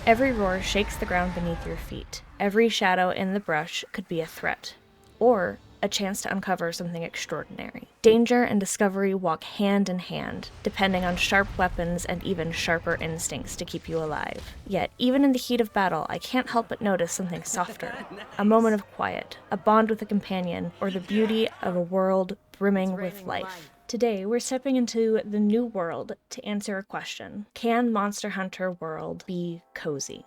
Every roar shakes the ground beneath your feet. Every shadow in the brush could be a threat, or a chance to uncover something extraordinary. Danger and discovery walk hand in hand, depending on sharp weapons and even sharper instincts to keep you alive. Yet, even in the heat of battle, I can't help but notice something softer. Nice. A moment of quiet, a bond with a companion, or the beauty of a world brimming with life. Today, we're stepping into the new world to answer a question. Can Monster Hunter World be cozy?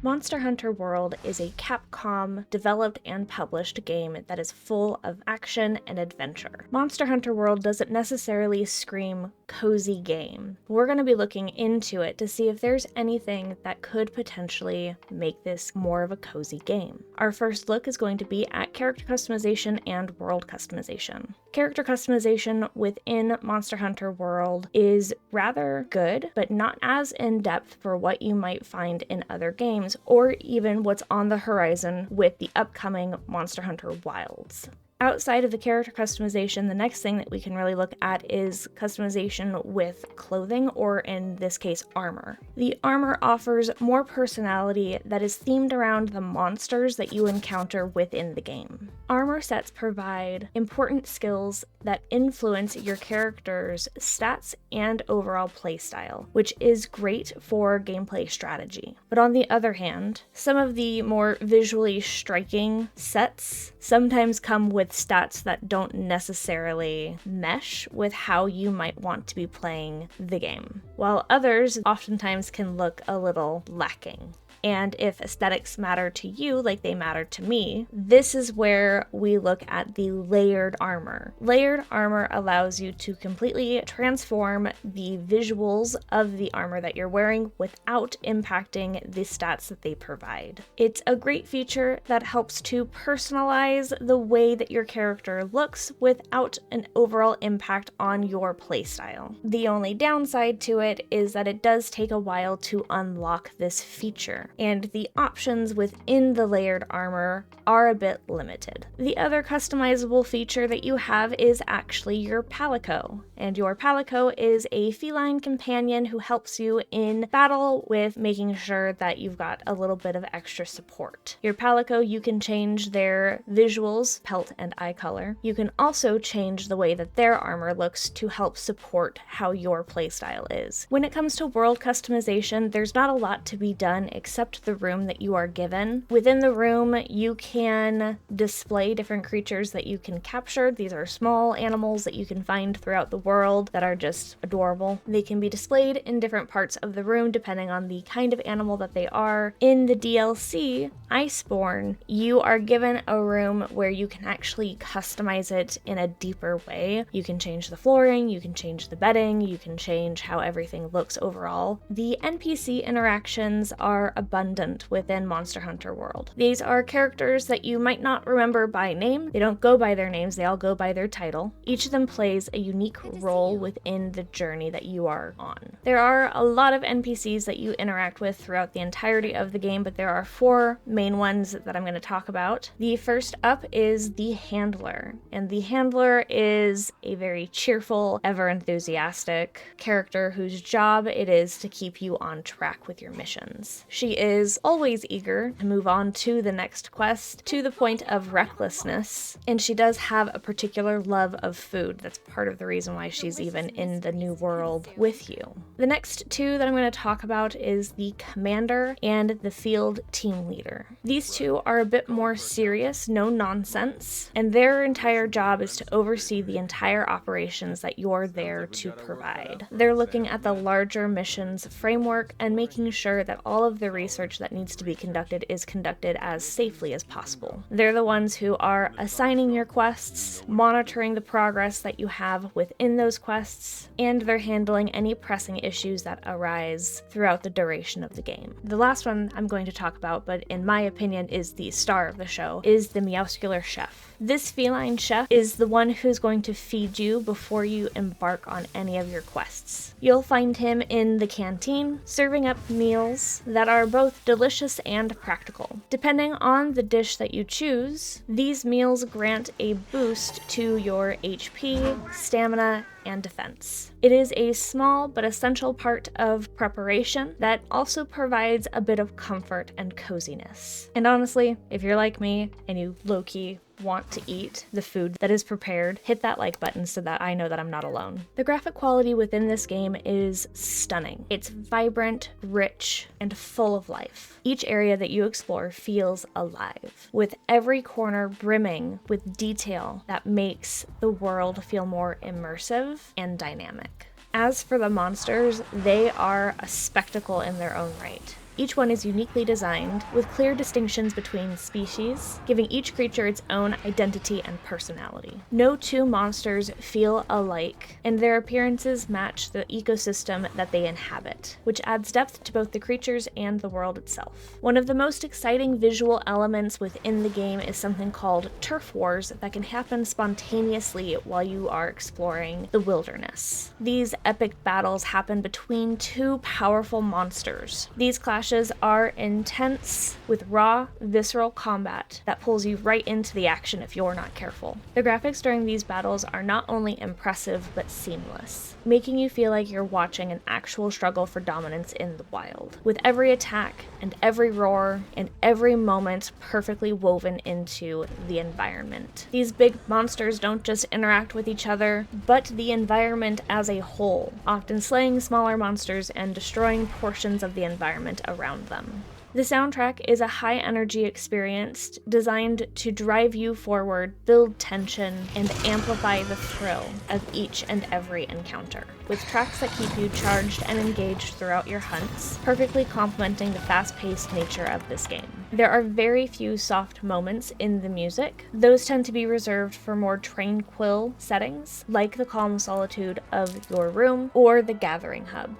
Monster Hunter World is a Capcom developed and published game that is full of action and adventure. Monster Hunter World doesn't necessarily scream cozy game. We're going to be looking into it to see if there's anything that could potentially make this more of a cozy game. Our first look is going to be at character customization and world customization. Character customization within Monster Hunter World is rather good, but not as in-depth for what you might find in other games, or even what's on the horizon with the upcoming Monster Hunter Wilds. Outside of the character customization, the next thing that we can really look at is customization with clothing, or in this case, armor. The armor offers more personality that is themed around the monsters that you encounter within the game. Armor sets provide important skills that influence your character's stats and overall playstyle, which is great for gameplay strategy. But on the other hand, some of the more visually striking sets sometimes come with stats that don't necessarily mesh with how you might want to be playing the game, while others oftentimes can look a little lacking. And if aesthetics matter to you like they matter to me, this is where we look at the layered armor. Layered armor allows you to completely transform the visuals of the armor that you're wearing without impacting the stats that they provide. It's a great feature that helps to personalize the way that your character looks without an overall impact on your playstyle. The only downside to it is that it does take a while to unlock this feature, and the options within the layered armor are a bit limited. The other customizable feature that you have is actually your Palico, and your Palico is a feline companion who helps you in battle with making sure that you've got a little bit of extra support. Your Palico, you can change their visuals, pelt and eye color. You can also change the way that their armor looks to help support how your playstyle is. When it comes to world customization, there's not a lot to be done except the room that you are given. Within the room, you can display different creatures that you can capture. These are small animals that you can find throughout the world that are just adorable. They can be displayed in different parts of the room depending on the kind of animal that they are. In the DLC, Iceborne, you are given a room where you can actually customize it in a deeper way. You can change the flooring, you can change the bedding, you can change how everything looks overall. The NPC interactions are abundant within Monster Hunter World. These are characters that you might not remember by name. They don't go by their names, they all go by their title. Each of them plays a unique role within the journey that you are on. There are a lot of NPCs that you interact with throughout the entirety of the game, but there are 4 main ones that I'm going to talk about. The first up is the Handler, and the Handler is a very cheerful, ever enthusiastic character whose job it is to keep you on track with your missions. She is always eager to move on to the next quest, to the point of recklessness, and she does have a particular love of food. That's part of the reason why she's even in the new world with you. The next 2 that I'm going to talk about is the Commander and the Field Team Leader. These 2 are a bit more serious, no nonsense, and their entire job is to oversee the entire operations that you're there to provide. They're looking at the larger missions framework and making sure that all of the research that needs to be conducted is conducted as safely as possible. They're the ones who are assigning your quests, monitoring the progress that you have within those quests, and they're handling any pressing issues that arise throughout the duration of the game. The last one I'm going to talk about, but in my opinion is the star of the show, is the Meowscular Chef. This feline chef is the one who's going to feed you before you embark on any of your quests. You'll find him in the canteen, serving up meals that are both delicious and practical. Depending on the dish that you choose, these meals grant a boost to your HP, stamina, and defense. It is a small but essential part of preparation that also provides a bit of comfort and coziness. And honestly, if you're like me and you low-key want to eat the food that is prepared, hit that like button so that I know that I'm not alone. The graphic quality within this game is stunning. It's vibrant, rich, and full of life. Each area that you explore feels alive, with every corner brimming with detail that makes the world feel more immersive and dynamic. As for the monsters, they are a spectacle in their own right. Each one is uniquely designed, with clear distinctions between species, giving each creature its own identity and personality. No two monsters feel alike, and their appearances match the ecosystem that they inhabit, which adds depth to both the creatures and the world itself. One of the most exciting visual elements within the game is something called turf wars that can happen spontaneously while you are exploring the wilderness. These epic battles happen between two powerful monsters. These clashes are intense, with raw, visceral combat that pulls you right into the action if you're not careful. The graphics during these battles are not only impressive, but seamless, making you feel like you're watching an actual struggle for dominance in the wild, with every attack and every roar and every moment perfectly woven into the environment. These big monsters don't just interact with each other, but the environment as a whole, often slaying smaller monsters and destroying portions of the environment around them. The soundtrack is a high-energy experience designed to drive you forward, build tension, and amplify the thrill of each and every encounter, with tracks that keep you charged and engaged throughout your hunts, perfectly complementing the fast-paced nature of this game. There are very few soft moments in the music. Those tend to be reserved for more tranquil settings, like the calm solitude of your room or the gathering hub.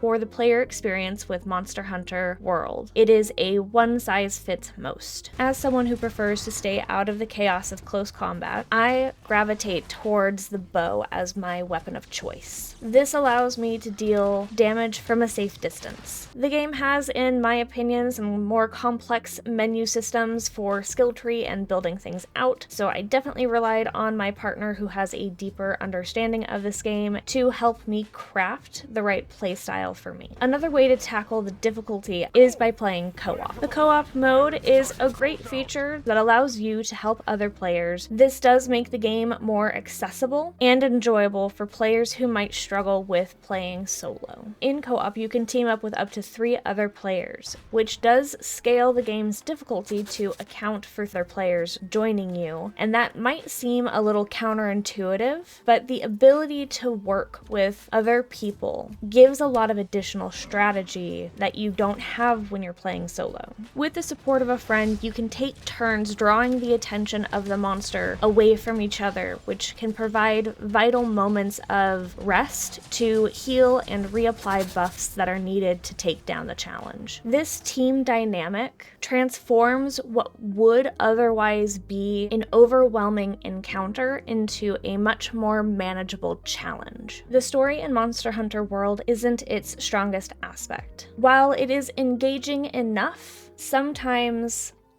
For the player experience with Monster Hunter World, it is a one-size-fits-most. As someone who prefers to stay out of the chaos of close combat, I gravitate towards the bow as my weapon of choice. This allows me to deal damage from a safe distance. The game has, in my opinion, some more complex menu systems for skill tree and building things out, so I definitely relied on my partner who has a deeper understanding of this game to help me craft the right playstyle for me. Another way to tackle the difficulty is by playing co-op. The co-op mode is a great feature that allows you to help other players. This does make the game more accessible and enjoyable for players who might struggle with playing solo. In co-op, you can team up with up to 3 other players, which does scale the game's difficulty to account for their players joining you, and that might seem a little counterintuitive, but the ability to work with other people gives a lot of additional strategy that you don't have when you're playing solo. With the support of a friend, you can take turns drawing the attention of the monster away from each other, which can provide vital moments of rest to heal and reapply buffs that are needed to take down the challenge. This team dynamic transforms what would otherwise be an overwhelming encounter into a much more manageable challenge. The story in Monster Hunter World isn't its strongest aspect. While it is engaging enough,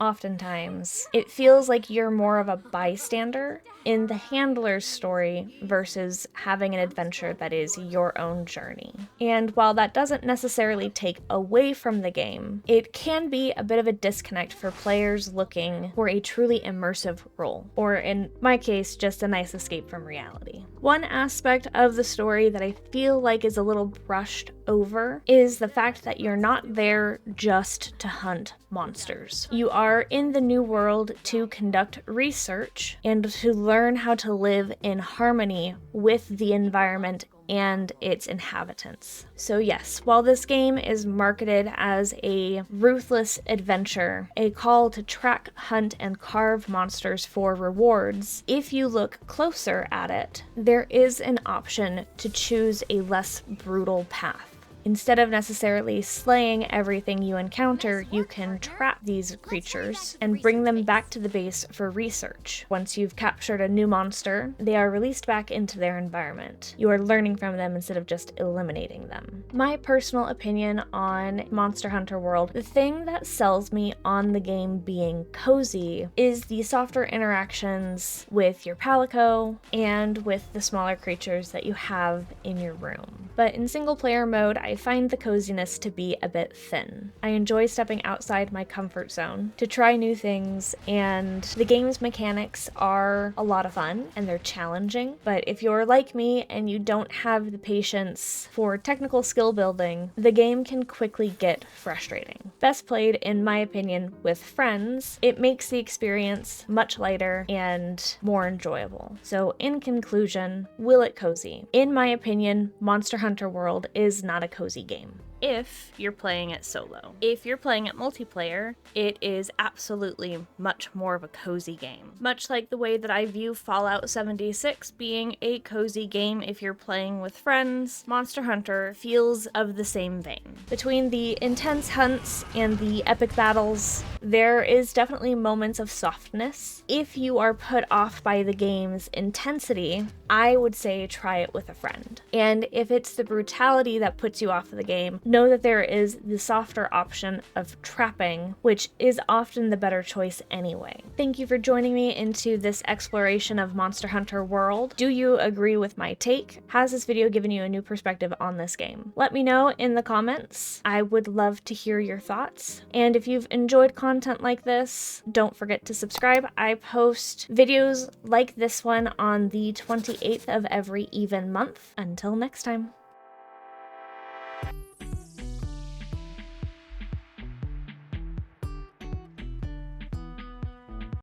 oftentimes, it feels like you're more of a bystander in the handler's story versus having an adventure that is your own journey. And while that doesn't necessarily take away from the game, it can be a bit of a disconnect for players looking for a truly immersive role, or in my case, just a nice escape from reality. One aspect of the story that I feel like is a little brushed over is the fact that you're not there just to hunt monsters. You are in the new world to conduct research and to learn how to live in harmony with the environment and its inhabitants. So yes, while this game is marketed as a ruthless adventure, a call to track, hunt, and carve monsters for rewards, if you look closer at it, there is an option to choose a less brutal path. Instead of necessarily slaying everything you encounter, you can trap these creatures and bring them back to the base for research. Once you've captured a new monster, they are released back into their environment. You are learning from them instead of just eliminating them. My personal opinion on Monster Hunter World, the thing that sells me on the game being cozy is the softer interactions with your Palico and with the smaller creatures that you have in your room. But in single player mode, I find the coziness to be a bit thin. I enjoy stepping outside my comfort zone to try new things, and the game's mechanics are a lot of fun and they're challenging. But if you're like me and you don't have the patience for technical skill building, the game can quickly get frustrating. Best played, in my opinion, with friends. It makes the experience much lighter and more enjoyable. So in conclusion, will it cozy? In my opinion, Monster Hunter World is not a cozy game. If you're playing it solo. If you're playing it multiplayer, it is absolutely much more of a cozy game. Much like the way that I view Fallout 76 being a cozy game if you're playing with friends, Monster Hunter feels of the same vein. Between the intense hunts and the epic battles, there is definitely moments of softness. If you are put off by the game's intensity, I would say try it with a friend. And if it's the brutality that puts you off of the game, know that there is the softer option of trapping, which is often the better choice anyway. Thank you for joining me into this exploration of Monster Hunter World. Do you agree with my take? Has this video given you a new perspective on this game? Let me know in the comments. I would love to hear your thoughts. And if you've enjoyed content like this, don't forget to subscribe. I post videos like this one on the 28th of every even month. Until next time.